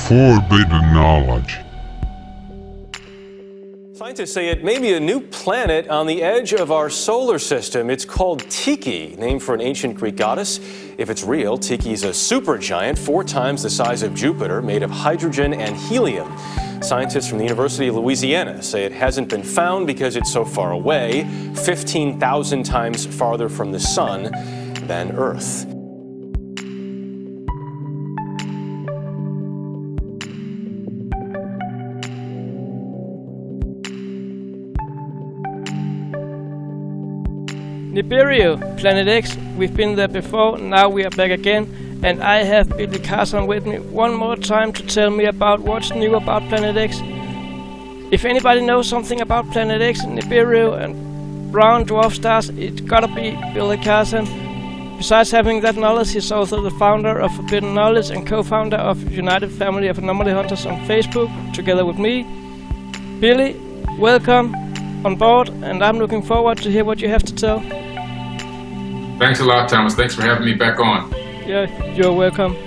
forbidden knowledge. Scientists say it may be a new planet on the edge of our solar system. It's called Tyche, named for an ancient Greek goddess. If it's real, Tyche is a supergiant, 4 times the size of Jupiter, made of hydrogen and helium. Scientists from the University of Louisiana say it hasn't been found because it's so far away, 15,000 times farther from the sun than Earth. Nibiru, Planet X, we've been there before, now we are back again, and I have Billy Carson with me one more time to tell me about what's new about Planet X. If anybody knows something about Planet X, Nibiru and brown dwarf stars, it's gotta be Billy Carson. Besides having that knowledge, he's also the founder of Forbidden Knowledge and co-founder of United Family of Anomaly Hunters on Facebook, together with me. Billy, welcome on board, and I'm looking forward to hear what you have to tell. Thanks a lot, Thomas. Thanks for having me back on. Yeah, you're welcome.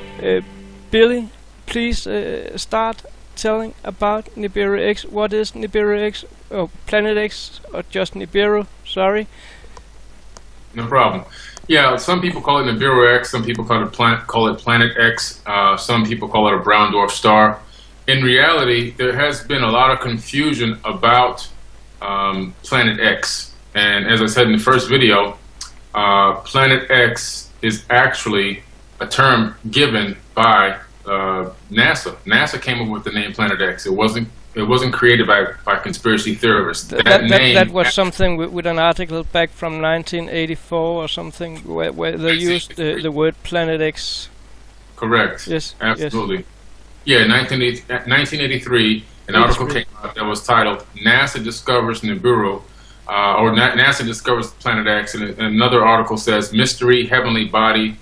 Billy, please start telling about Nibiru X. What is Nibiru X, or Planet X, or just Nibiru? Sorry. No problem. Yeah, some people call it Nibiru X. Some people call it Planet X. Some people call it a brown dwarf star. In reality, there has been a lot of confusion about Planet X. And as I said in the first video, Planet X is actually a term given by NASA. NASA came up with the name Planet X. It wasn't created by conspiracy theorists. That was something with an article back from 1984 or something where they used the word Planet X. Correct. Yes. Absolutely. Yes. Yeah, 1983, an article came out that was titled "NASA Discovers Nibiru." Or NASA discovers Planet X, and another article says mystery heavenly body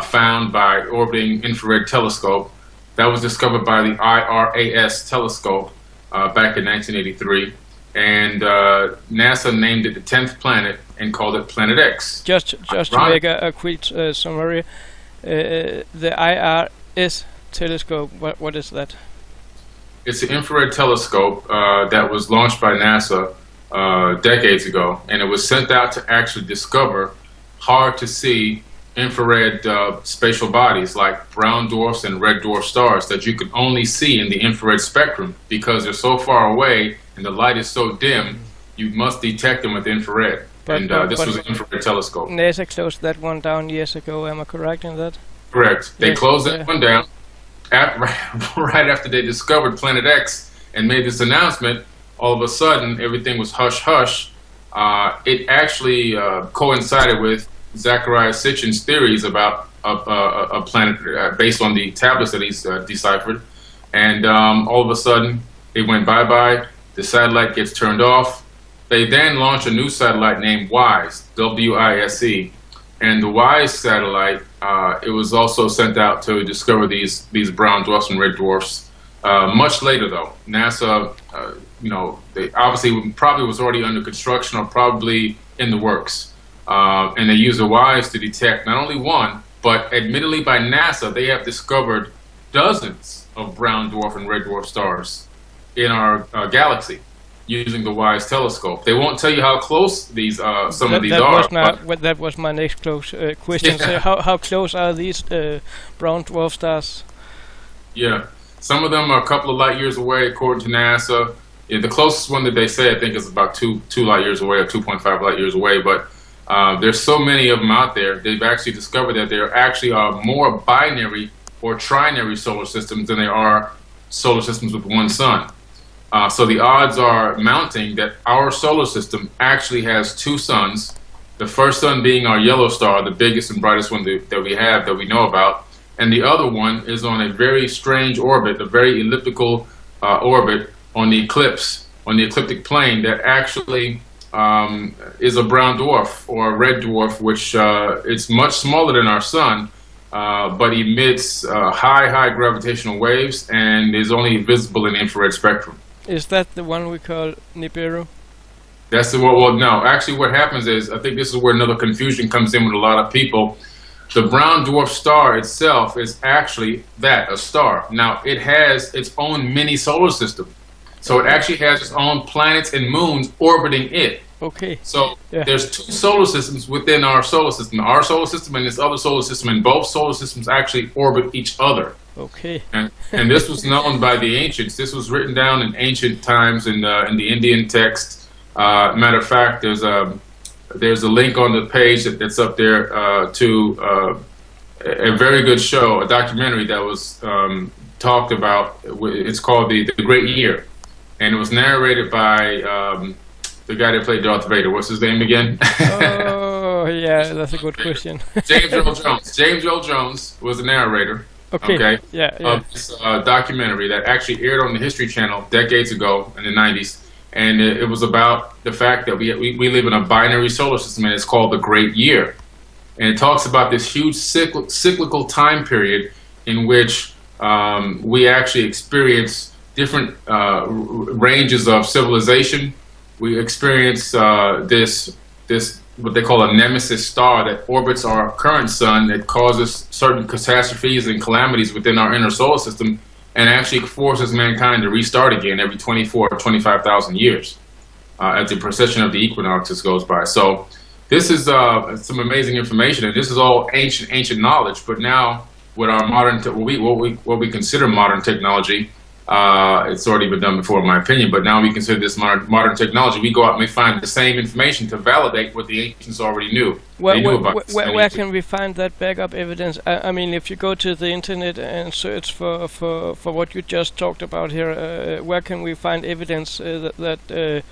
found by orbiting infrared telescope. That was discovered by the IRAS telescope back in 1983, and NASA named it the 10th planet and called it Planet X. Just to make a quick summary, the IRAS telescope. What is that? It's an infrared telescope that was launched by NASA decades ago, and it was sent out to actually discover hard to see infrared spatial bodies like brown dwarfs and red dwarf stars that you could only see in the infrared spectrum because they're so far away and the light is so dim, you must detect them with infrared. This was an infrared telescope. NASA closed that one down years ago, am I correct in that? Correct. They closed that one down right after they discovered Planet X and made this announcement. All of a sudden, everything was hush-hush. It actually coincided with Zecharia Sitchin's theories about a planet based on the tablets that he's deciphered. And all of a sudden, it went bye-bye. The satellite gets turned off. They then launch a new satellite named WISE, W-I-S-E. And the WISE satellite, it was also sent out to discover these brown dwarfs and red dwarfs. Much later, though, NASA, they obviously probably was already under construction or probably in the works. And they use the WISE to detect not only one, but admittedly by NASA, they have discovered dozens of brown dwarf and red dwarf stars in our galaxy using the WISE telescope. They won't tell you how close these some of these are. That was my next question. Yeah. So how close are these brown dwarf stars? Yeah. Some of them are a couple of light years away, according to NASA. Yeah, the closest one that they say, I think, is about 2 light years away or 2.5 light years away. But there's so many of them out there. They've actually discovered that there actually are more binary or trinary solar systems than there are solar systems with one sun. So the odds are mounting that our solar system actually has 2 suns. The first sun being our yellow star, the biggest and brightest one that we have, that we know about. And the other one is on a very strange orbit, a very elliptical orbit on the ecliptic plane that actually is a brown dwarf or a red dwarf, which it's much smaller than our sun, but emits high gravitational waves and is only visible in the infrared spectrum. Is that the one we call Nibiru? That's the one. Well, no. Actually, what happens is, I think this is where another confusion comes in with a lot of people. The brown dwarf star itself is actually a star. Now, it has its own mini solar system. So it actually has its own planets and moons orbiting it. Okay. So there's 2 solar systems within our solar system. Our solar system and this other solar system, and both solar systems actually orbit each other. Okay. And this was known by the ancients. This was written down in ancient times in the Indian text. Matter of fact, there's a link on the page that's up there to a very good show, a documentary that was talked about. It's called The Great Year, and it was narrated by the guy that played Darth Vader. What's his name again? Oh, yeah, that's a good question. James Earl Jones. James Earl Jones was the narrator. Okay. Of this documentary that actually aired on the History Channel decades ago in the 90s. And it was about the fact that we live in a binary solar system, and it's called the Great Year. And it talks about this huge cyclical time period in which we actually experience different ranges of civilization. We experience this what they call a Nemesis Star that orbits our current sun, that causes certain catastrophes and calamities within our inner solar system, and actually forces mankind to restart again every 24 or 25,000 years as the precession of the equinoxes goes by. So this is some amazing information, and this is all ancient knowledge. But now, with our modern, what we consider modern technology, it's already been done before, in my opinion. But now we consider this modern technology. We go out and we find the same information to validate what the ancients already knew. Where can we find that backup evidence? I mean, if you go to the internet and search for what you just talked about here, where can we find evidence that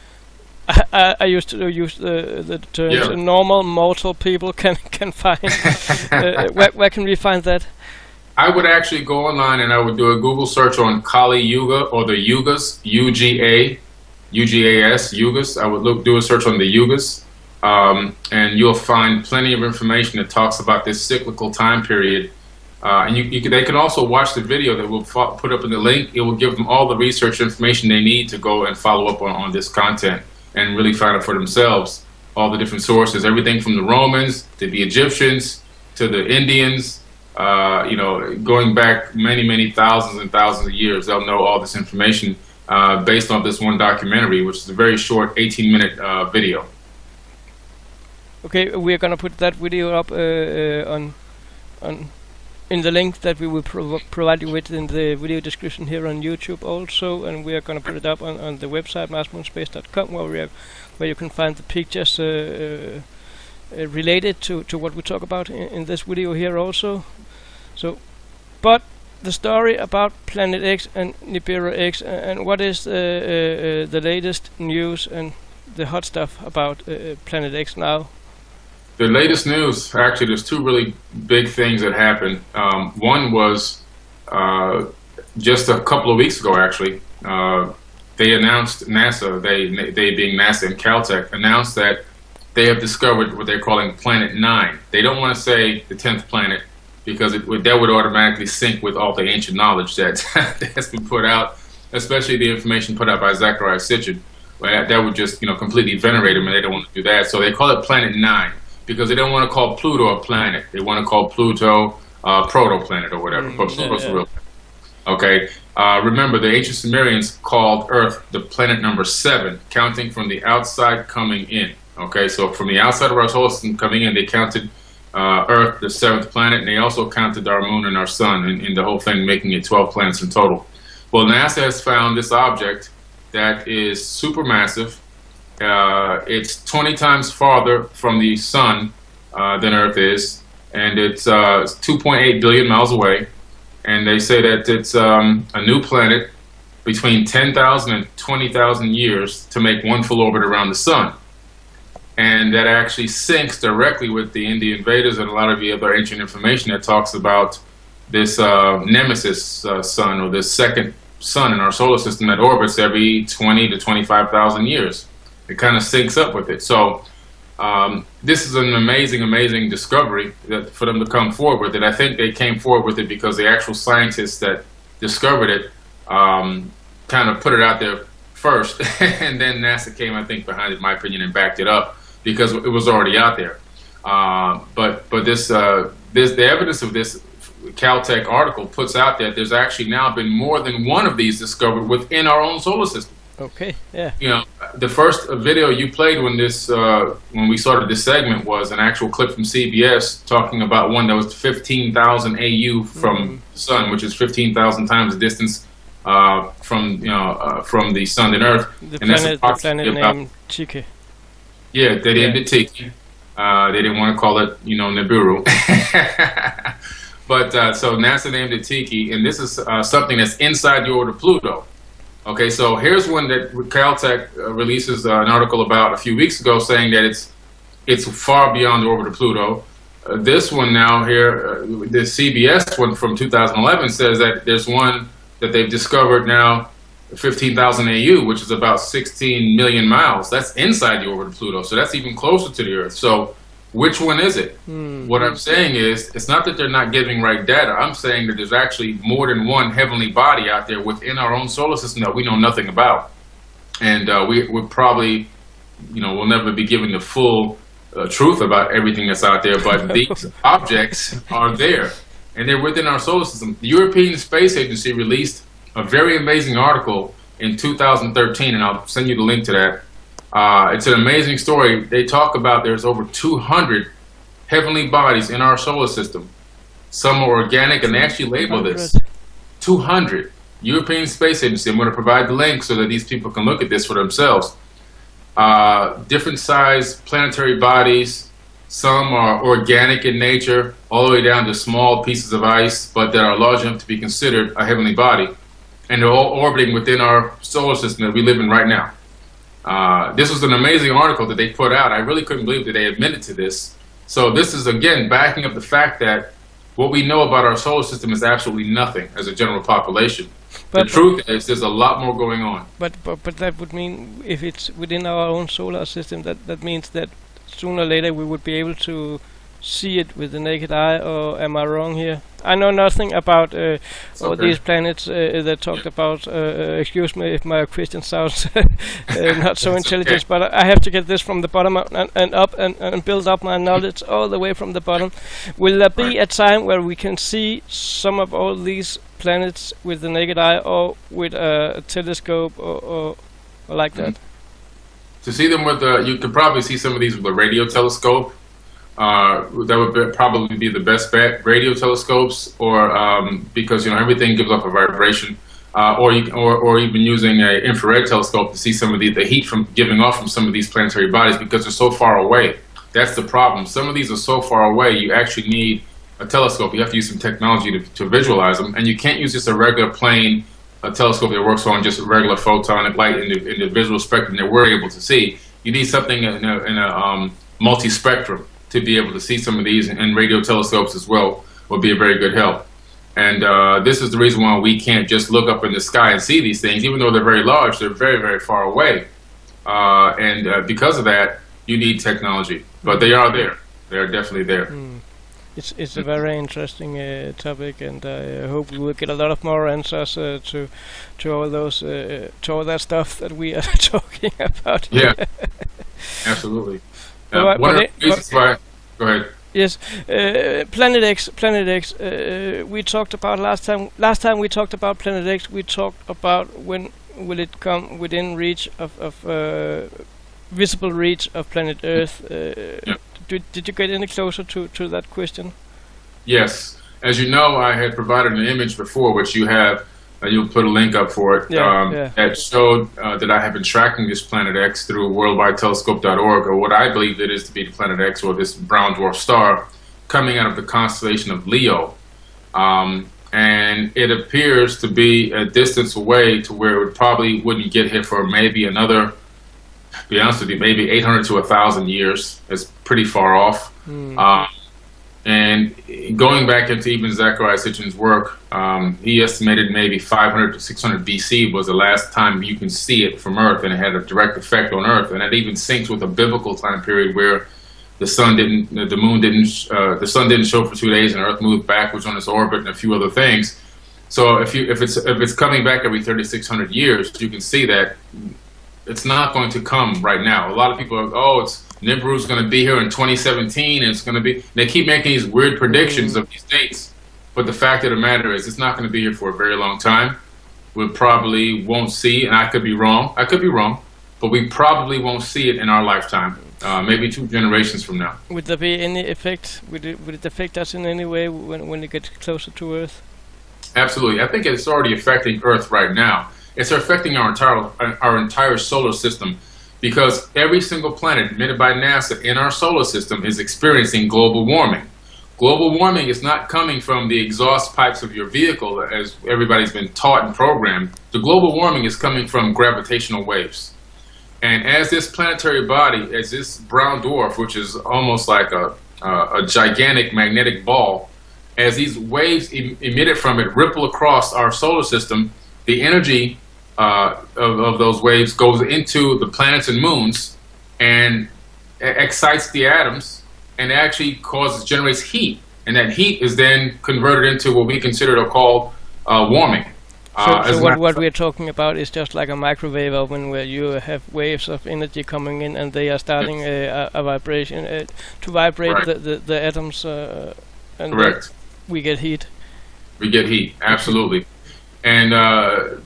I used to use the terms normal mortal people can find? Where can we find that? I would actually go online and I would do a Google search on Kali Yuga, or the Yugas, UGAS, Yugas. I would do a search on the Yugas, and you'll find plenty of information that talks about this cyclical time period. And they can also watch the video that we'll put up in the link. It will give them all the research information they need to go and follow up on this content and really find out for themselves all the different sources, everything from the Romans to the Egyptians to the Indians. Going back many thousands and thousands of years, they'll know all this information based on this one documentary, which is a very short 18-minute video. Okay, we're gonna put that video up on in the link that we will provide you with in the video description here on YouTube also, and we are gonna put it up on the website marsmoonspace.com, where you can find the pictures related to what we talk about in this video here also. So, but the story about Planet X and Nibiru X, and what is the latest news and the hot stuff about Planet X now? The latest news, actually, there's 2 really big things that happened. One was just a couple of weeks ago, actually. They announced, NASA, they being NASA and Caltech, announced that they have discovered what they're calling Planet 9. They don't want to say the 10th planet, because that would automatically sync with all the ancient knowledge that has been put out, especially the information put out by Zecharia Sitchin. That would just completely venerate them, and they don't want to do that. So they call it Planet 9 because they don't want to call Pluto a planet. They want to call Pluto protoplanet or whatever. But Pluto's a real planet. Okay. Remember, the ancient Sumerians called Earth the planet number 7, counting from the outside coming in. Okay, so from the outside of our solar system coming in, they counted Earth, the 7th planet, and they also counted our moon and our sun in the whole thing, making it 12 planets in total. Well, NASA has found this object that is supermassive. It's 20 times farther from the sun than Earth is, and it's 2.8 billion miles away. And they say that it's a new planet between 10,000 and 20,000 years to make one full orbit around the sun. And that actually syncs directly with the Indian Vedas and a lot of the other ancient information that talks about this Nemesis sun, or this second sun in our solar system that orbits every 20 to 25,000 years. It kind of syncs up with it. So this is an amazing discovery for them to come forward with it. I think they came forward with it because the actual scientists that discovered it kind of put it out there first, and then NASA came, I think, behind it, in my opinion, and backed it up, because it was already out there. But this the evidence of this Caltech article puts out that there's actually now been more than one of these discovered within our own solar system. Okay, yeah. You know, the first video you played when we started this segment was an actual clip from CBS talking about one that was 15,000 AU from the sun, which is 15,000 times the distance from the sun and Earth. The planet named Tyche. Yeah, they named it Tyche. They didn't want to call it, Nibiru. But so NASA named it Tyche, and this is something that's inside the orbit of Pluto. Okay, so here's one that Caltech releases an article about a few weeks ago, saying that it's far beyond the orbit of Pluto. This one now here, the CBS one from 2011 says that there's one that they've discovered now, 15,000 AU, which is about 16 million miles. That's inside the orbit of Pluto, so that's even closer to the Earth. So which one is it? What I'm saying is, it's not that they're not giving right data. I'm saying that there's actually more than one heavenly body out there within our own solar system that we know nothing about. And we're probably, we'll never be given the full truth about everything that's out there, but these objects are there, and they're within our solar system. The European Space Agency released a very amazing article in 2013, and I'll send you the link to that. It's an amazing story. They talk about there's over 200 heavenly bodies in our solar system. Some are organic, and they actually label this 200. European Space Agency. I'm going to provide the link so that these people can look at this for themselves. Different size planetary bodies. Some are organic in nature, all the way down to small pieces of ice, but that are large enough to be considered a heavenly body. And they're all orbiting within our solar system that we live in right now. This was an amazing article that they put out. I really couldn't believe that they admitted to this. So this is, again, backing up the fact that what we know about our solar system is absolutely nothing as a general population. The truth is there's a lot more going on. But that would mean, if it's within our own solar system, that means that sooner or later we would be able to see it with the naked eye, or am I wrong here? I know nothing about all these planets that talked about. Excuse me if my question sounds not so intelligent, but I have to get this from the bottom up and up and build up my knowledge all the way from the bottom. Will there be a time where we can see some of all these planets with the naked eye, or with a telescope, or like that? To see them with you could probably see some of these with a radio telescope. That would probably be the best bet. Radio telescopes, or because everything gives off a vibration, or even using an infrared telescope to see some of the heat from giving off from some of these planetary bodies, because they're so far away. That's the problem. Some of these are so far away, you actually need a telescope. You have to use some technology to visualize them, and you can't use just a regular plain telescope that works on just regular photonic light in the visual spectrum that we're able to see. You need something in a multi-spectrum to be able to see some of these, and radio telescopes as well would be a very good help. And this is the reason why we can't just look up in the sky and see these things. Even though they're very large, they're very, very far away. And because of that, you need technology. But they are there. They are definitely there. It's a very interesting topic, and I hope we will get a lot of more answers to all those to all that stuff that we are talking about. Yeah, absolutely. One of the reasons why. Go ahead. Yes, Planet X. We talked about last time. Last time we talked about Planet X, we talked about when will it come within reach of visible reach of planet Earth. Did you get any closer to that question? Yes. As you know, I had provided an image before, which you have. You'll put a link up for it. That showed that I have been tracking this Planet X through worldwidetelescope.org, or what I believe it is to be the Planet X, or this brown dwarf star, coming out of the constellation of Leo. And it appears to be a distance away to where it probably wouldn't get here for maybe another, to be honest with you, maybe 800 to 1,000 years. It's pretty far off. And going back into even Zecharia Sitchin's work, he estimated maybe 500 to 600 BC was the last time you can see it from Earth, and it had a direct effect on Earth. And it even syncs with a biblical time period where the sun didn't, the sun didn't show for 2 days, and Earth moved backwards on its orbit, and a few other things. So if it's coming back every 3,600 years, you can see that it's not going to come right now. A lot of people are, Nibiru's going to be here in 2017. And it's going to be. They keep making these weird predictions of these dates, but the fact of the matter is, it's not going to be here for a very long time. We probably won't see, and I could be wrong. I could be wrong, but we probably won't see it in our lifetime. Maybe 2 generations from now. Would there be any effect? Would it affect us in any way when it gets closer to Earth? Absolutely. I think it's already affecting Earth right now. It's affecting our entire solar system, because every single planet admitted by NASA in our solar system is experiencing global warming. Global warming is not coming from the exhaust pipes of your vehicle, as everybody's been taught and programmed. The global warming is coming from gravitational waves. And as this planetary body, as this brown dwarf, which is almost like a gigantic magnetic ball, as these waves emitted from it ripple across our solar system, the energy of those waves goes into the planets and moons and excites the atoms and actually generates heat. And that heat is then converted into what we consider to call warming. So what we're talking about is just like a microwave oven, where you have waves of energy coming in, and they are starting a vibration to vibrate the atoms, and correct. We get heat. We get heat, absolutely. And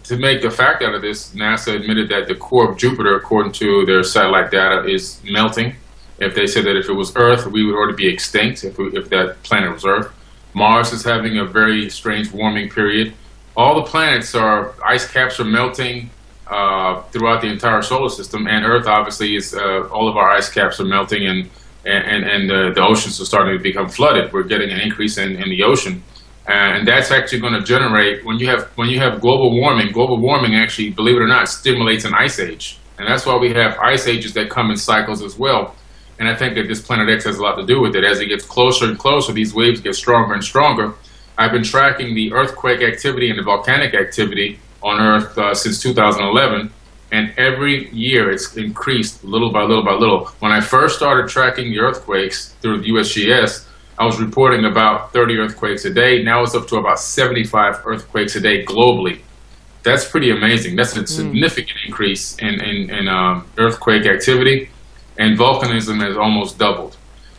to make a fact out of this, NASA admitted that the core of Jupiter, according to their satellite data, is melting. If they said that if it was Earth, we would already be extinct if that planet was Earth. Mars is having a very strange warming period. All the planets ice caps are melting throughout the entire solar system, and Earth obviously is, all of our ice caps are melting, and the oceans are starting to become flooded. We're getting an increase in the ocean, and that's actually going to generate, when you have global warming actually, believe it or not, stimulates an ice age, and that's why we have ice ages that come in cycles as well. And I think that this Planet X has a lot to do with it. As it gets closer and closer, these waves get stronger and stronger. I've been tracking the earthquake activity and the volcanic activity on Earth since 2011, and every year it's increased little by little by little. When I first started tracking the earthquakes through the USGS, I was reporting about 30 earthquakes a day. Now it's up to about 75 earthquakes a day globally. That's pretty amazing. That's a significant increase in earthquake activity, and volcanism has almost doubled.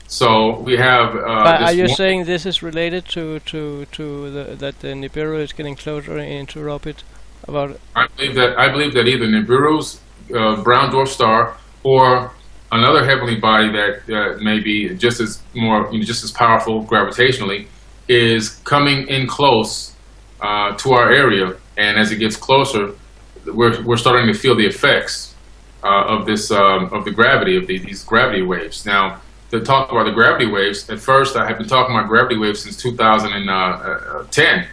So we have. Are you saying this is related to that the Nibiru is getting closer into orbit? I believe that either Nibiru's brown dwarf star or another heavenly body that may be just as powerful gravitationally is coming in close to our area, and as it gets closer, we're starting to feel the effects of the gravity of these gravity waves. Now, to talk about the gravity waves, at first I have been talking about gravity waves since 2010,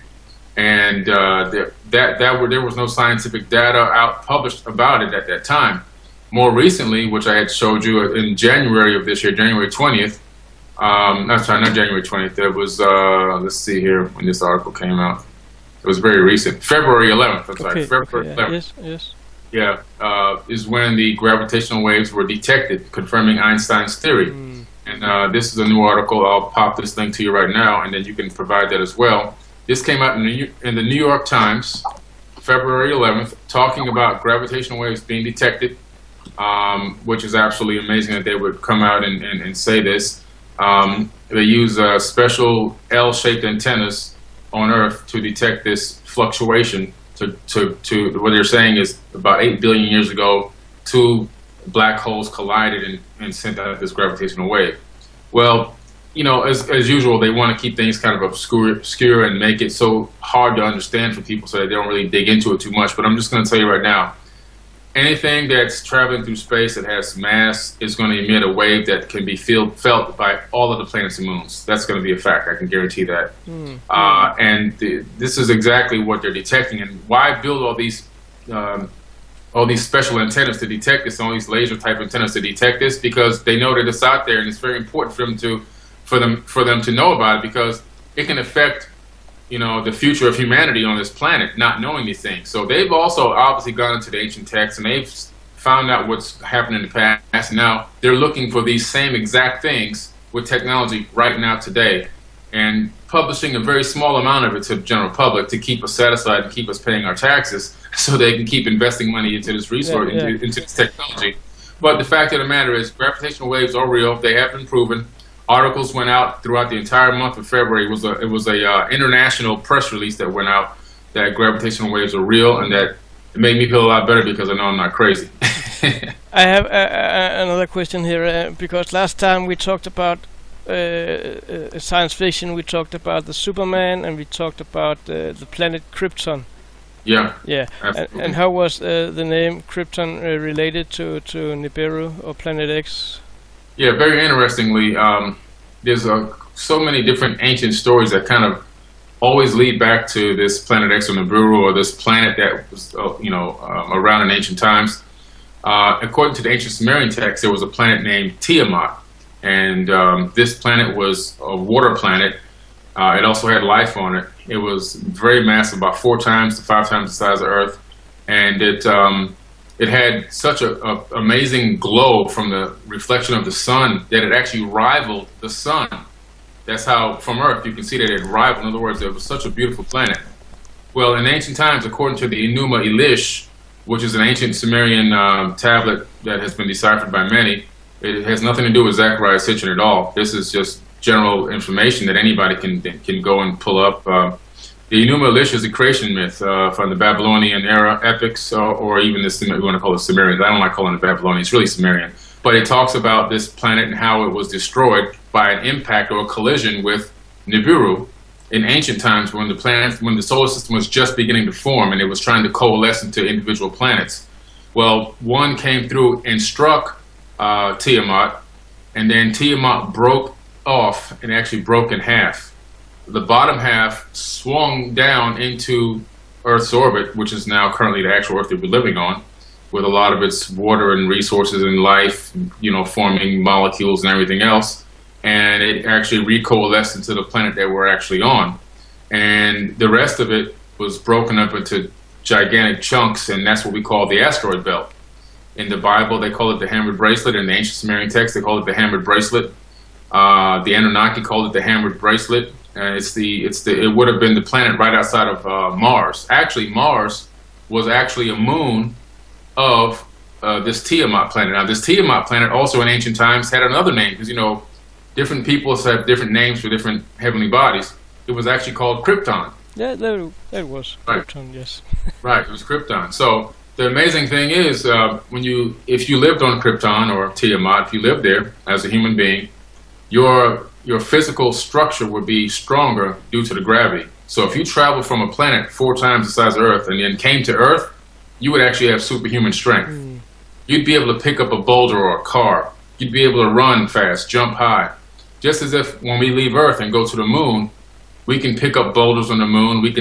and there was no scientific data published about it at that time. More recently, which I had showed you in January of this year, January 20th. Not January 20th. It was let's see here when this article came out. It was very recent, February 11th. I'm sorry, February 11th. Yes. Yeah, is when the gravitational waves were detected, confirming Einstein's theory. And this is a new article. I'll pop this link to you right now, and then you can provide that as well. This came out in the New York Times, February 11th, talking about gravitational waves being detected, which is absolutely amazing that they would come out and say this. They use special L-shaped antennas on Earth to detect this fluctuation. To what they're saying is about 8 billion years ago, 2 black holes collided and sent out this gravitational wave. Well, you know, as usual, they want to keep things kind of obscure and make it so hard to understand for people so that they don't really dig into it too much. But I'm just going to tell you right now, anything that's traveling through space that has mass is going to emit a wave that can be felt by all of the planets and moons. That's going to be a fact. I can guarantee that. This is exactly what they're detecting. And why build all these special antennas to detect this, all these laser type antennas to detect this? Because they know that it's out there, and it's very important for them to know about it, because it can affect, you know, the future of humanity on this planet, not knowing these things. So they've also obviously gone into the ancient texts, and they've found out what's happened in the past. Now they're looking for these same exact things with technology right now today, and publishing a very small amount of it to the general public to keep us satisfied and keep us paying our taxes, so they can keep investing money into this resource, into this technology. But the fact of the matter is, gravitational waves are real. They have been proven. Articles went out throughout the entire month of February. It was a international press release that went out that gravitational waves are real, and that it made me feel a lot better because I know I'm not crazy. I have another question here, because last time we talked about science fiction, we talked about the Superman, and we talked about the planet Krypton. Yeah. Yeah. And how was the name Krypton related to Nibiru or Planet X? Yeah, very interestingly, there's so many different ancient stories that kind of always lead back to this Planet X or Nibiru, or this planet that was, around in ancient times. According to the ancient Sumerian text, there was a planet named Tiamat, and this planet was a water planet. It also had life on it. It was very massive, about 4 times to 5 times the size of Earth, and it had such an amazing glow from the reflection of the sun that it actually rivaled the sun. That's how, from Earth, you can see that it rivaled. In other words, it was such a beautiful planet. Well, in ancient times, according to the Enuma Elish, which is an ancient Sumerian tablet that has been deciphered by many, it has nothing to do with Zechariah Sitchin at all. This is just general information that anybody can go and pull up. The Enuma Elish is a creation myth from the Babylonian era epics, or even this, we want to call it Sumerian. I don't like calling it Babylonian, it's really Sumerian. But it talks about this planet and how it was destroyed by an impact or a collision with Nibiru in ancient times, when the solar system was just beginning to form and it was trying to coalesce into individual planets. Well, one came through and struck Tiamat, and then Tiamat broke off and actually broke in half. The bottom half swung down into Earth's orbit, which is now currently the actual Earth that we're living on, with a lot of its water and resources and life, forming molecules and everything else. And it actually recoalesced into the planet that we're actually on. And the rest of it was broken up into gigantic chunks, and that's what we call the Asteroid Belt. In the Bible, they call it the hammered bracelet. In the ancient Sumerian text, they call it the hammered bracelet. The Anunnaki called it the hammered bracelet. It would have been the planet right outside of Mars. Actually, Mars was actually a moon of this Tiamat planet. Now, this Tiamat planet also in ancient times had another name, because different peoples have different names for different heavenly bodies. It was actually called Krypton. Yeah, that was right. Krypton. Yes. Right, it was Krypton. So the amazing thing is, if you lived on Krypton or Tiamat, if you lived there as a human being, your physical structure would be stronger due to the gravity. So if you travel from a planet 4 times the size of Earth and then came to Earth, you would actually have superhuman strength. You'd be able to pick up a boulder or a car. You'd be able to run fast, jump high. Just as if when we leave Earth and go to the moon, we can pick up boulders on the moon. If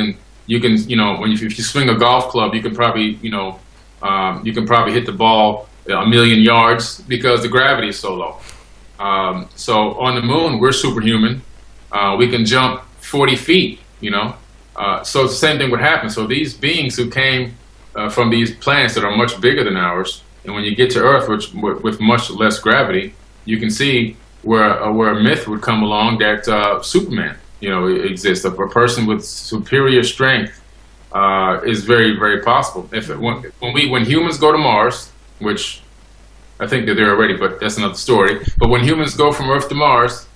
you swing a golf club, you can probably hit the ball 1,000,000 yards because the gravity is so low. So on the moon, we're superhuman. We can jump 40 feet, So the same thing would happen. So these beings who came from these planets that are much bigger than ours, and when you get to Earth, with much less gravity, you can see where a myth would come along that Superman, exists. A person with superior strength is very, very possible. When humans go to Mars, which I think they're there already, but that's another story. But when humans go from Earth to Mars,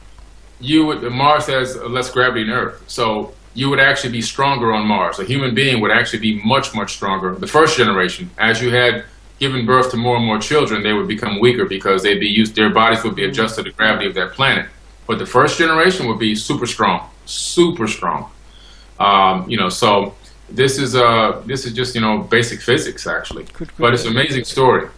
Mars has less gravity than Earth, so you would actually be stronger on Mars. A human being would actually be much, much stronger. The first generation, as you had given birth to more and more children, they would become weaker because their bodies would be adjusted to the gravity of that planet. But the first generation would be super strong, super strong. So this is just basic physics actually. But it's an amazing story.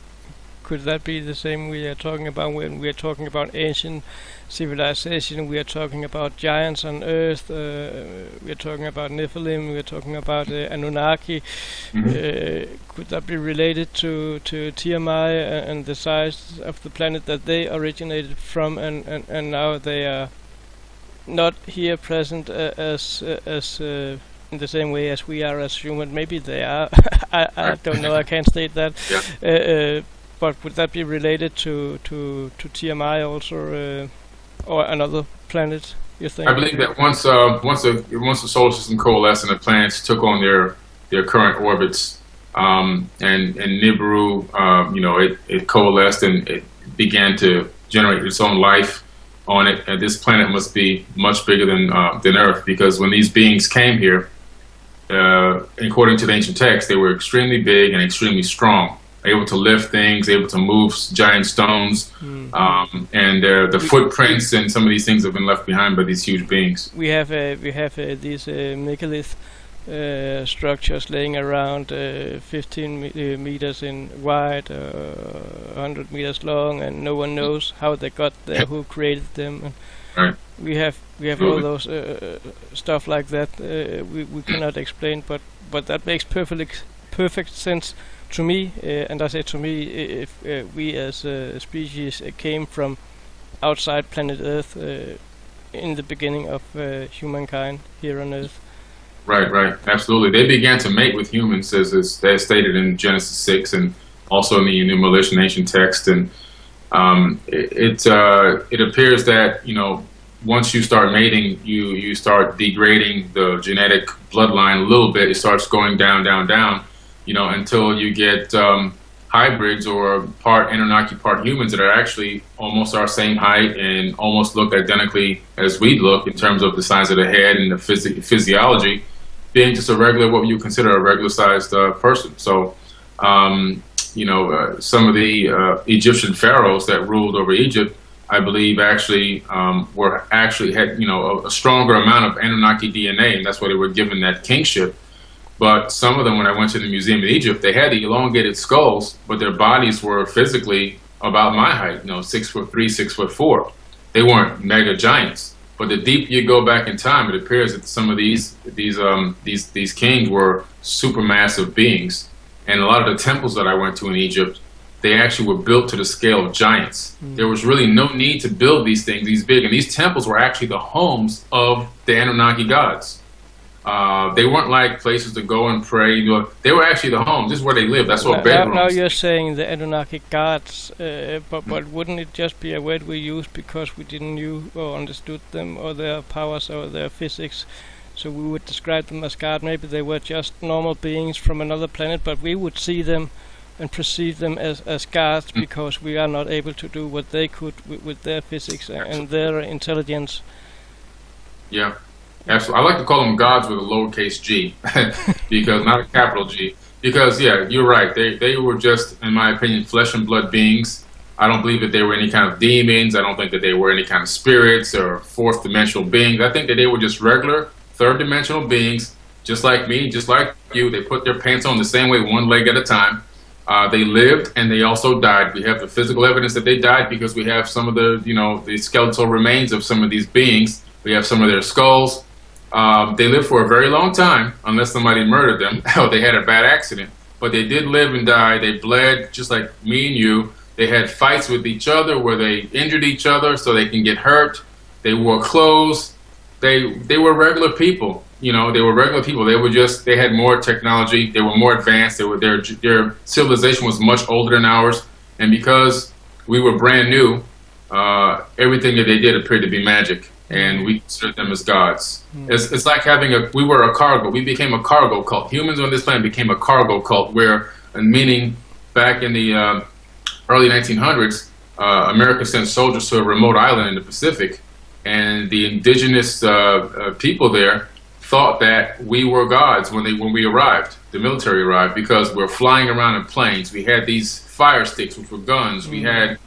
Could that be the same we are talking about when we are talking about ancient civilization? We are talking about giants on Earth. We are talking about Nephilim. We are talking about Anunnaki. Could that be related to Tiamat and the size of the planet that they originated from, and now they are not here present as in the same way as we are as human? Maybe they are. I don't know. I can't state that. Yeah. But would that be related to Tiamat also, or another planet? You think? I believe that once the solar system coalesced and the planets took on their current orbits, and Nibiru, it coalesced and it began to generate its own life on it. And this planet must be much bigger than Earth, because when these beings came here, according to the ancient texts, they were extremely big and extremely strong, able to lift things, able to move giant stones, and the footprints and some of these things have been left behind by these huge beings. We have these megalith structures laying around 15 meters in wide, 100 meters long, and no one knows how they got there, who created them. And right. We have all those stuff like that. We cannot explain, but that makes perfect sense to me. And I say to me, if we as a species came from outside planet Earth in the beginning of humankind here on Earth. Right, absolutely. They began to mate with humans, as stated in Genesis 6, and also in the Enumerated ancient text. And it appears that once you start mating, you start degrading the genetic bloodline a little bit. It starts going down, until you get hybrids or part Anunnaki, part humans that are actually almost our same height and almost look identically as we look in terms of the size of the head and the physiology, being just a regular, what you consider a regular-sized person. So, some of the Egyptian pharaohs that ruled over Egypt, I believe, actually had a stronger amount of Anunnaki DNA, and that's why they were given that kingship. But some of them, when I went to the museum in Egypt, they had the elongated skulls, but their bodies were physically about my height, 6'3", 6'4". They weren't mega giants. But the deeper you go back in time, it appears that some of these kings were supermassive beings. And a lot of the temples that I went to in Egypt, they actually were built to the scale of giants. There was really no need to build these things, these big. And these temples were actually the homes of the Anunnaki gods. They weren't like places to go and pray. They were actually the homes. This is where they lived. That's what bedrooms. Now you're saying the Anunnaki gods, but wouldn't it just be a word we used because we didn't knew or understood them or their powers or their physics? So we would describe them as God. Maybe they were just normal beings from another planet, but we would see them and perceive them as gods because we are not able to do what they could with their physics and their intelligence. Yeah. Absolutely. I like to call them gods with a lowercase g, because not a capital G. Because, yeah, you're right. They were just, in my opinion, flesh and blood beings. I don't believe that they were any kind of demons. I don't think that they were any kind of spirits or fourth dimensional beings. I think that they were just regular third dimensional beings, just like me, just like you. They put their pants on the same way, one leg at a time. They lived and they also died. We have the physical evidence that they died because we have some of the skeletal remains of some of these beings. We have some of their skulls. They lived for a very long time, unless somebody murdered them or they had a bad accident. But they did live and die. They bled just like me and you. They had fights with each other where they injured each other so they can get hurt. They wore clothes. They were regular people. They were regular people. They had more technology. They were more advanced. Their civilization was much older than ours. And because we were brand new, everything that they did appeared to be magic. And we considered them as gods. It's like we were a cargo. We became a cargo cult. Humans on this planet became a cargo cult, meaning back in the early 1900s, America sent soldiers to a remote island in the Pacific, and the indigenous people there thought that we were gods when we arrived. The military arrived because we're flying around in planes. We had these fire sticks, which were guns. We had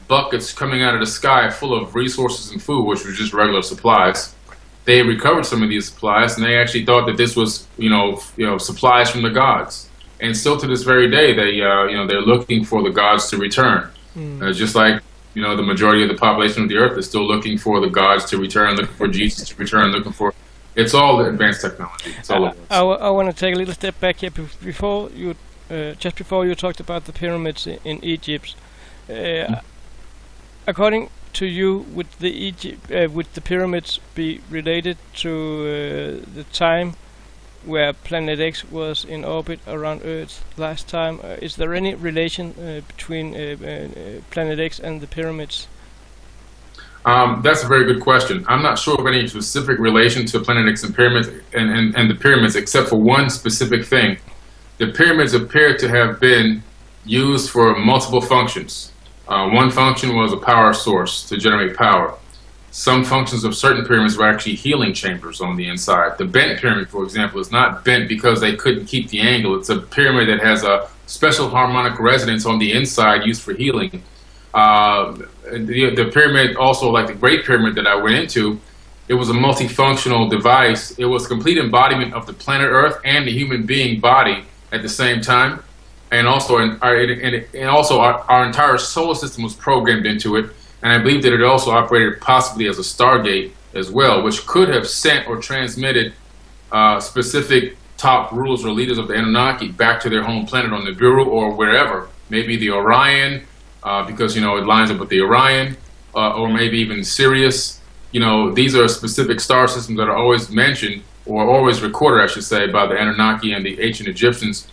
buckets coming out of the sky full of resources and food, which were just regular supplies. They recovered some of these supplies, and they actually thought that this was, supplies from the gods. And still to this very day, they're looking for the gods to return. Just like, the majority of the population of the earth is still looking for the gods to return, looking for Jesus to return, looking for. It's all advanced technology. It's all I want to take a little step back here before you talked about the pyramids in Egypt. According to you, would the pyramids be related to the time where Planet X was in orbit around Earth last time? Is there any relation between Planet X and the pyramids? That's a very good question. I'm not sure of any specific relation to Planet X and pyramids and the pyramids, except for one specific thing. the pyramids appear to have been used for multiple functions. One function was a power source to generate power. Some functions of certain pyramids were actually healing chambers on the inside. The bent pyramid, for example, is not bent because they couldn't keep the angle. It's a pyramid that has a special harmonic resonance on the inside used for healing. The pyramid also, like the Great Pyramid that I went into, it was a multifunctional device. It was a complete embodiment of the planet Earth and the human being body at the same time. And also, our entire solar system was programmed into it. And I believe that it also operated possibly as a stargate as well, which could have sent or transmitted specific top rulers or leaders of the Anunnaki back to their home planet on Nibiru or wherever. Maybe the Orion, because, you know, it lines up with the Orion, or maybe even Sirius. You know, these are specific star systems that are always mentioned, or always recorded, I should say, by the Anunnaki and the ancient Egyptians.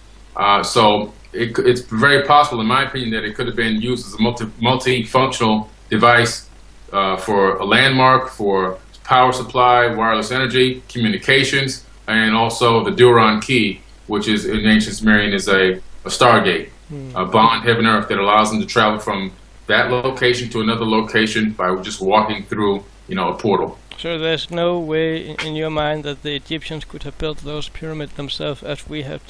So it's very possible, in my opinion, that it could have been used as a multifunctional device for a landmark, for power supply, wireless energy, communications, and also the Duran key, which is in ancient Sumerian is a stargate, a bond heaven earth that allows them to travel from that location to another location by just walking through, you know, a portal. So there's no way in your mind that the Egyptians could have built those pyramids themselves, as we have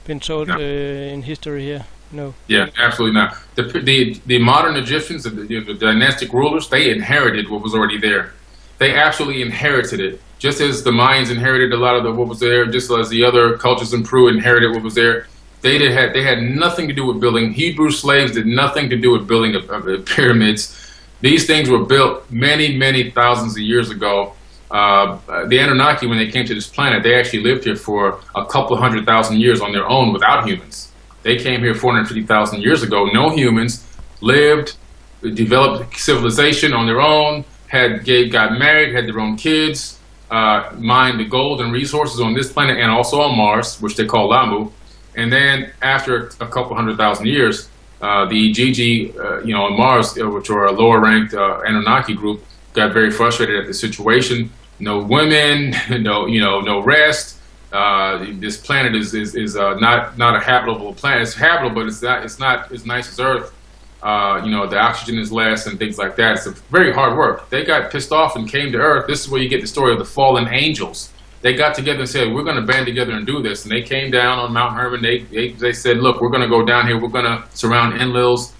been told in history here? No. Yeah, absolutely not. The modern Egyptians, the dynastic rulers, they inherited what was already there. They actually inherited it, just as the Mayans inherited a lot of what was there, just as the other cultures in Peru inherited what was there. They had nothing to do with building. Hebrew slaves did nothing to do with building of pyramids. These things were built many, many thousands of years ago. The Anunnaki, when they came to this planet, they actually lived here for a couple 100,000 years on their own without humans. They came here 450,000 years ago. No humans, lived, developed civilization on their own, got married, had their own kids, mined the gold and resources on this planet and also on Mars, which they call Lamu. And then after a couple 100,000 years, the Gigi, you know, on Mars, which are a lower-ranked Anunnaki group, got very frustrated at the situation. No women, no rest. This planet is not a habitable planet. It's habitable, but it's not as nice as Earth. You know, the oxygen is less and things like that. It's a very hard work. They got pissed off and came to Earth. This is where you get the story of the fallen angels. They got together and said, we're going to band together and do this. And they came down on Mount Hermon. They said, look, we're going to go down here. We're going to surround Enlil's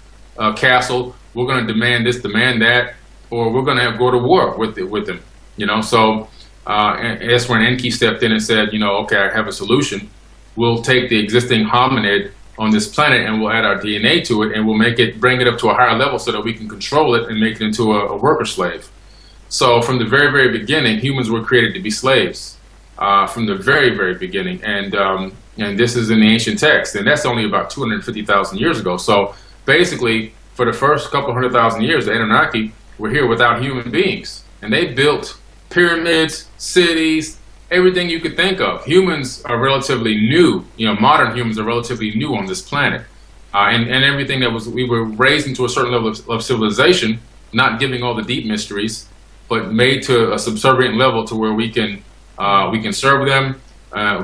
castle. We're going to demand this, demand that, or we're going to go to war with them. You know, so and that's when Enki stepped in and said, you know, okay, I have a solution. We'll take the existing hominid on this planet and we'll add our DNA to it and we'll bring it up to a higher level so that we can control it and make it into a worker slave. So from the very, very beginning, humans were created to be slaves. From the very, very beginning, and this is in the ancient text, and that's only about 250,000 years ago. So basically, for the first couple 100,000 years, the Anunnaki were here without human beings, and they built pyramids, cities, everything you could think of. Humans are relatively new. You know, modern humans are relatively new on this planet, and everything we were raised into a certain level of civilization, not giving all the deep mysteries, but made to a subservient level to where we can serve them.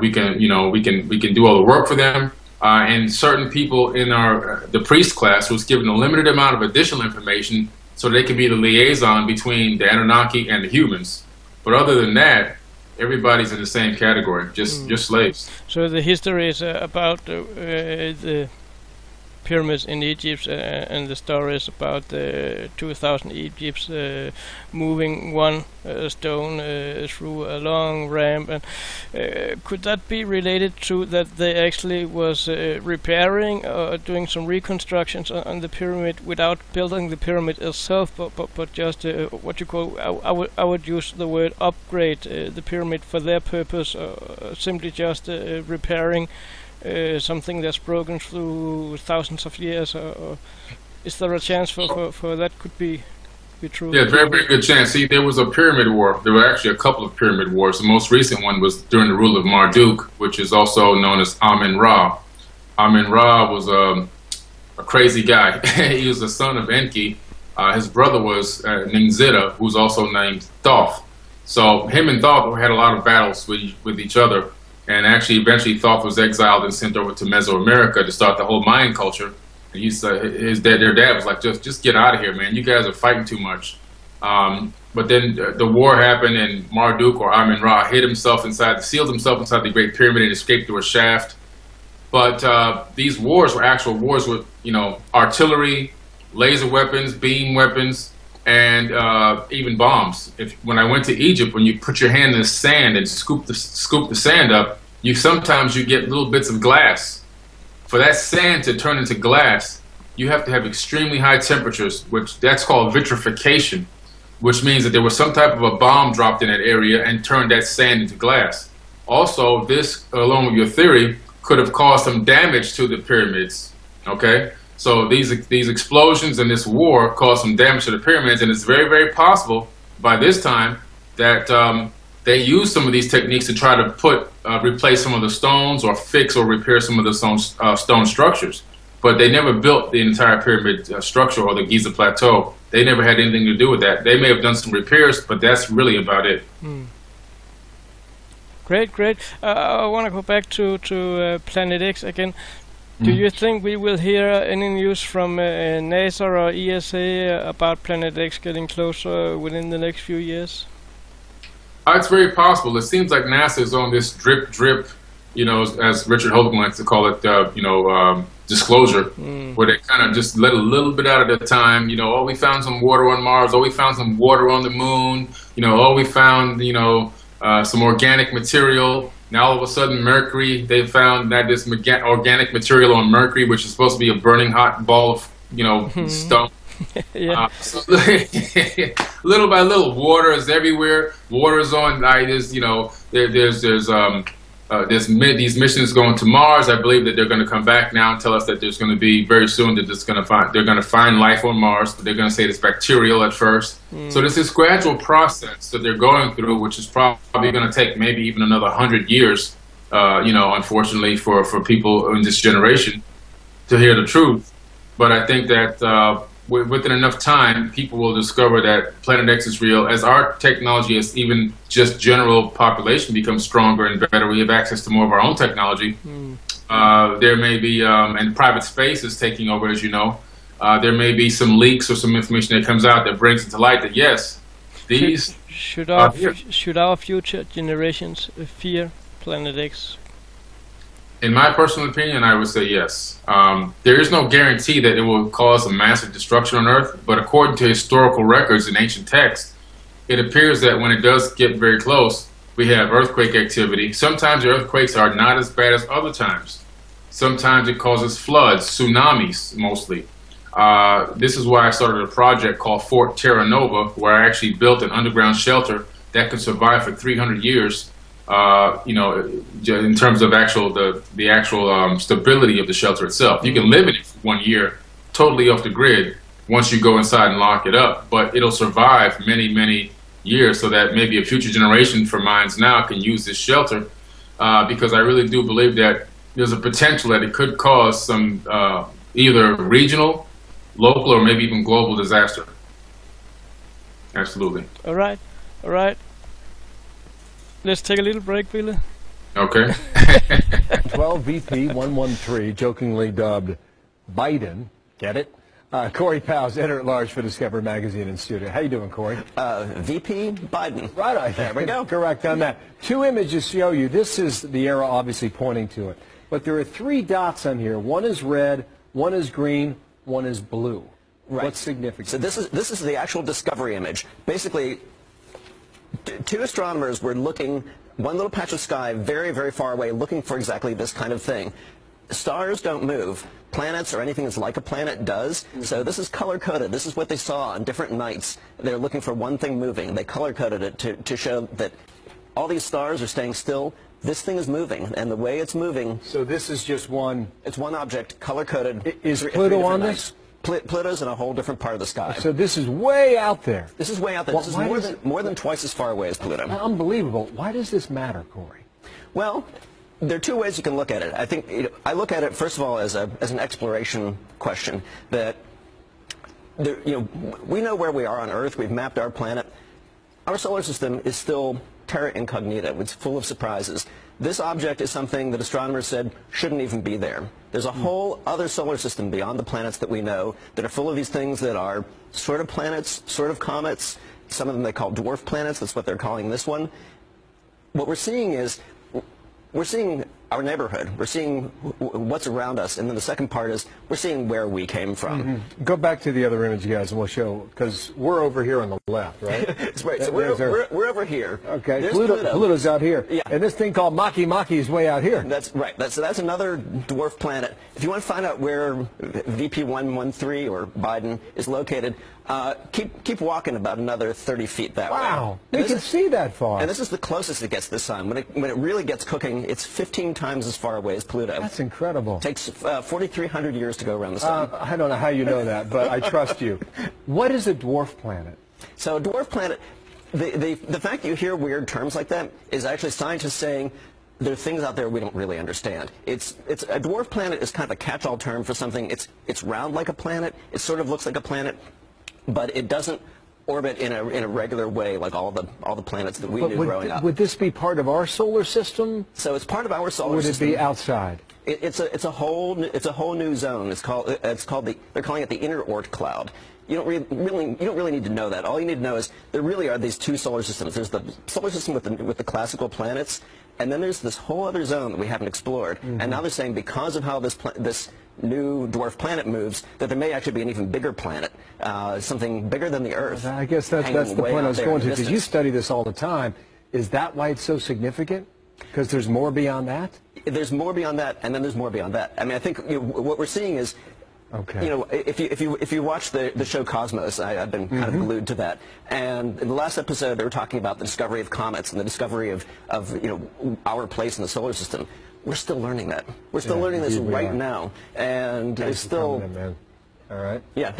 We can do all the work for them. And certain people in the priest class was given a limited amount of additional information so they can be the liaison between the Anunnaki and the humans. But other than that, everybody's in the same category, just slaves. So the history is about the pyramids in Egypt, and the story is about 2,000 Egypts moving one stone through a long ramp. And could that be related to that they actually was repairing or doing some reconstructions on the pyramid without building the pyramid itself, but just what you call, I would use the word upgrade the pyramid for their purpose, simply just repairing something that's broken through thousands of years, or is there a chance for that could be true? Yeah, very, very good chance. See, there was a pyramid war. There were actually a couple of pyramid wars. The most recent one was during the rule of Marduk, which is also known as Amen-Ra. Amen-Ra was a crazy guy. He was the son of Enki. His brother was Nimzida, who's also named Thoth. So him and Thoth had a lot of battles with each other. and actually eventually Thoth was exiled and sent over to Mesoamerica to start the whole Mayan culture. And their dad was like, just get out of here, man. You guys are fighting too much. But then the war happened, and Marduk, or Amun-Ra, sealed himself inside the Great Pyramid and escaped through a shaft. But these wars were actual wars with, artillery, laser weapons, beam weapons, and even bombs. When I went to Egypt, when you put your hand in the sand and scoop the sand up, sometimes you get little bits of glass. For that sand to turn into glass, you have to have extremely high temperatures, that's called vitrification, which means that there was some type of a bomb dropped in that area and turned that sand into glass. Also, this, along with your theory, could have caused some damage to the pyramids, okay? So these explosions and this war caused some damage to the pyramids, and it's very, very possible by this time that they used some of these techniques to try to replace some of the stones or fix or repair some of the stone structures. But they never built the entire pyramid structure or the Giza Plateau. They never had anything to do with that. They may have done some repairs, but that's really about it. Great, great. I want to go back to Planet X again. Do you think we will hear any news from NASA or ESA about Planet X getting closer within the next few years? It's very possible. It seems like NASA is on this drip, as Richard Hogan likes to call it, disclosure, where they kind of just let a little bit out at a time. Oh, we found some water on Mars. Oh, we found some water on the moon. Oh, we found, some organic material. Now all of a sudden, Mercury, they found that this organic material on Mercury, which is supposed to be a burning hot ball of, stone. Yeah. So, little by little, water is everywhere. Water is on. There's these missions going to Mars. I believe that they're going to come back now and tell us that there's going to be very soon that they're going to find life on Mars. But they're going to say it's bacterial at first. So there's this gradual process that they're going through, which is probably going to take maybe even another 100 years. Unfortunately for people in this generation to hear the truth. But I think that within enough time, people will discover that Planet X is real. As our technology, as even just general population becomes stronger and better, we have access to more of our own technology. There may be, and private space is taking over, as you know. There may be some leaks or some information that comes out that brings it to light that, yes, these should our future generations fear Planet X? In my personal opinion, I would say yes. There is no guarantee that it will cause a massive destruction on Earth, but according to historical records and ancient texts, it appears that when it does get very close, we have earthquake activity. Sometimes the earthquakes are not as bad as other times. Sometimes it causes floods, tsunamis mostly. This is why I started a project called Fort Terra Nova, where I actually built an underground shelter that could survive for 300 years. In terms of the actual stability of the shelter itself. You can live in it for 1 year, totally off the grid, once you go inside and lock it up, but it'll survive many, many years so that maybe a future generation from mines now can use this shelter, because I really do believe that there's a potential that it could cause some either regional, local, or maybe even global disaster. Absolutely. All right. All right. Let's take a little break, Billy. Okay. 12 VP 113, jokingly dubbed Biden. Get it? Corey Powell's editor-at-large for Discover Magazine in studio. How you doing, Corey? VP Biden. Right on. There we go. Correct on that. Two images show you. This is the arrow obviously pointing to it. But there are 3 dots on here. One is red, one is green, one is blue. Right. What's significant? So this is the actual discovery image. Basically, 2 astronomers were looking one little patch of sky very, very far away, looking for exactly this kind of thing. Stars don't move. Planets or anything that's like a planet does. So this is color-coded. This is what they saw on different nights. They're looking for one thing moving. They color-coded it to show that all these stars are staying still. This thing is moving, and the way it's moving... So this is just one... It's one object, color-coded. Is Pluto on this? Pluto's in a whole different part of the sky. So this is way out there. This is way out there. Well, this is more than twice as far away as Pluto. Unbelievable. Why does this matter, Corey? Well, there are 2 ways you can look at it. I think I look at it first of all as an exploration question. That we know where we are on Earth. We've mapped our planet. Our solar system is still terra incognita. It's full of surprises. This object is something that astronomers said shouldn't even be there. There's a whole other solar system beyond the planets that we know that are full of these things that are sort of planets, sort of comets. Some of them they call dwarf planets. That's what they're calling this one. What we're seeing is, we're seeing our neighborhood. We're seeing what's around us. And then the second part is, we're seeing where we came from. Go back to the other image, guys, and we'll show, because we're over here on the left, right? That's right. So we're over here. Okay. There's Pluto's out here. Yeah. And this thing called Maki is way out here. That's right. So that's another dwarf planet. If you want to find out where VP 113 or Biden is located, keep walking about another 30 feet that way. Wow. We can see that far. And this is the closest it gets to the sun. When it really gets cooking, it's 15 times as far away as Pluto. That's incredible. It takes 4,300 years to go around the sun. I don't know how you know that, but I trust you. What is a dwarf planet? So a dwarf planet, the fact that you hear weird terms like that is actually scientists saying there are things out there we don't really understand. It's a dwarf planet is kind of a catch-all term for something. It's round like a planet. It sort of looks like a planet, but it doesn't orbit in a regular way like all the planets that we knew growing up. Would this be part of our solar system? So it's part of our solar system. Would it be outside? It's a whole new zone. They're calling it the inner Oort cloud. You don't really need to know that. All you need to know is there really are these two solar systems. There's the solar system with the classical planets, and then there's this whole other zone that we haven't explored. And now they're saying because of how this new dwarf planet moves, that there may actually be an even bigger planet, something bigger than the Earth. I guess that's the point I was going to, because you study this all the time. Is that why it's so significant? Because there's more beyond that? There's more beyond that, and then there's more beyond that. I mean, I think what we're seeing is, if you watch the show Cosmos, I've been kind of glued to that. And in the last episode, they were talking about the discovery of comets and the discovery of our place in the solar system. We're still learning that. We're still learning this right now, and there's still. All right. Yeah.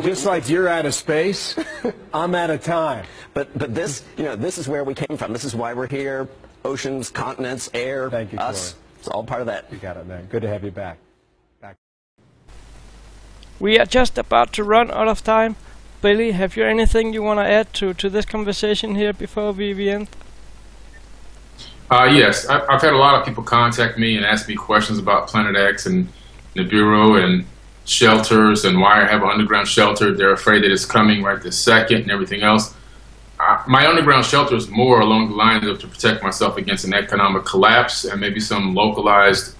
Just like you're out of space, I'm out of time. But this is where we came from. This is why we're here. Oceans, continents, air, Thank you, us. Corey. It's all part of that. You got it, man. Good to have you back. We are just about to run out of time. Billy, have you anything you want to add to this conversation here before we end? Yes, I've had a lot of people contact me and ask me questions about Planet X and Nibiru and shelters and why I have an underground shelter. They're afraid that it's coming right this second and everything else. My underground shelter is more along the lines of to protect myself against an economic collapse and maybe some localized,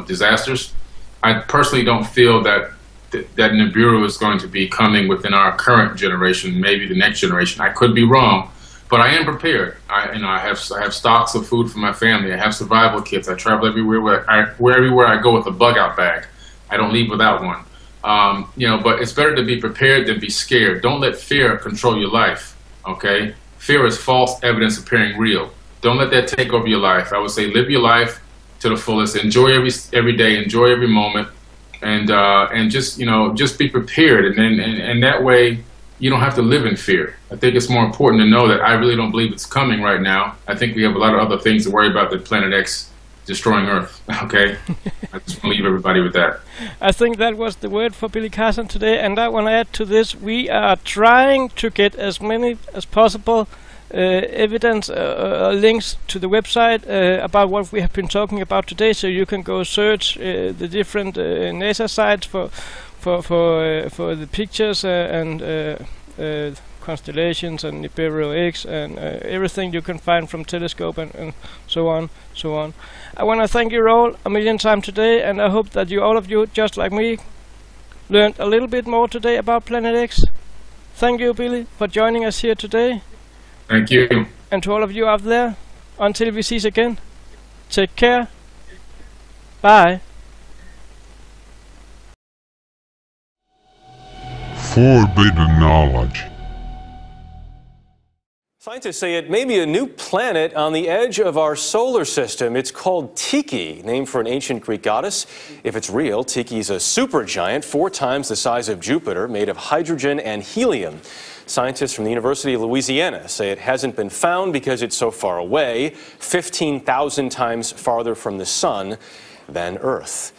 disasters. I personally don't feel that Nibiru is going to be coming within our current generation, maybe the next generation. I could be wrong, but I am prepared. I have stocks of food for my family. I have survival kits. I travel everywhere everywhere I go with a bug-out bag. I don't leave without one. But it's better to be prepared than be scared. Don't let fear control your life. Okay, fear is false evidence appearing real. Don't let that take over your life. I would say live your life to the fullest. Enjoy every day. Enjoy every moment, and just be prepared. And that way you don't have to live in fear. I think it's more important to know that I really don't believe it's coming right now. I think we have a lot of other things to worry about than Planet X destroying Earth. Okay, I just want to leave everybody with that. I think that was the word for Billy Carson today, and I want to add to this, we are trying to get as many as possible evidence, links to the website about what we have been talking about today, so you can go search the different NASA sites for the pictures and constellations and Nibiru X and everything you can find from telescope and so on. I want to thank you all a million times today, and I hope that all of you, just like me, learned a little bit more today about Planet X. Thank you, Billy, for joining us here today. Thank you. And to all of you out there, until we see again, take care. Bye. Forbidden knowledge. Scientists say it may be a new planet on the edge of our solar system. It's called Tyche, named for an ancient Greek goddess. If it's real, Tyche is a supergiant, 4 times the size of Jupiter, made of hydrogen and helium. Scientists from the University of Louisiana say it hasn't been found because it's so far away, 15,000 times farther from the sun than Earth.